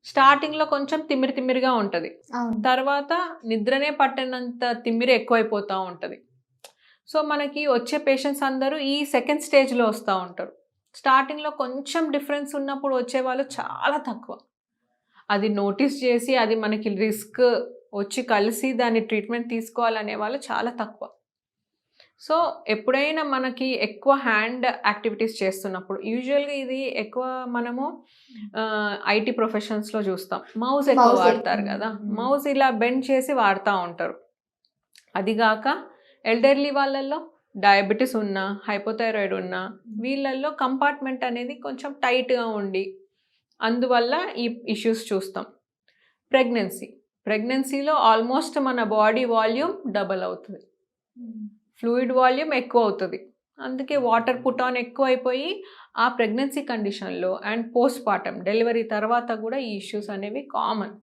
స్టార్టింగ్‌లో కొంచెం తిమ్మిరి తిమ్మిరిగా ఉంటది. అవును. తర్వాత నిద్రనే పట్టనంత తిమ్మిరి ఎక్కువైపోతా ఉంటది. సో, మనకి వచ్చే పేషెంట్స్ అందరూ ఈ సెకండ్ స్టేజ్‌లో వస్తా ఉంటారు. స్టార్టింగ్‌లో కొంచెం డిఫరెన్స్ ఉన్నప్పుడు వచ్చేవాళ్ళు చాలా తక్కువ. అది నోటీస్ చేసి అది మనకి రిస్క్ వచ్చి కలిసి దాన్ని ట్రీట్మెంట్ తీసుకోవాలనే వాళ్ళు చాలా తక్కువ. సో, ఎప్పుడైనా మనకి ఎక్కువ హ్యాండ్ యాక్టివిటీస్ చేస్తున్నప్పుడు యూజువల్‌గా ఇది ఎక్కువ మనము ఐటీ ప్రొఫెషన్స్‌లో చూస్తాం. మౌస్ ఎక్కువ మౌస్ వాడతారు ఎక్కువ. గదా! హ్మ్. మౌస్ ఇలా బెండ్ చేసి వాడతా ఉంటారు. అది గాక ఎల్డర్లీ వాళ్ళల్లో డయాబెటిస్ ఉన్నా, హైపోథైరాయిడ్ ఉన్నా వీళ్ళల్లో కంపార్ట్మెంట్ అనేది కొంచెం టైట్‌గా ఉండి, అందువల్ల ఈ ఇష్యూస్ చూస్తాం. ప్రెగ్నెన్సీ. ప్రెగ్నెన్సీలో ఆల్మోస్ట్ మన బాడీ వాల్యూమ్ డబల్ అవుతది. హ్మ్. ఫ్లూయిడ్ వాల్యూమ్ ఎక్కువవుతది. అందుకే వాటర్ పుట్ ఆన్ ఎక్కువైపోయి, ఆ ప్రెగ్నెన్సీ కండిషన్‌లో అండ్ పోస్ట్ పార్టమ్ డెలివరీ తర్వాత గూడా ఈ ఇష్యూస్ అనేవి కామన్.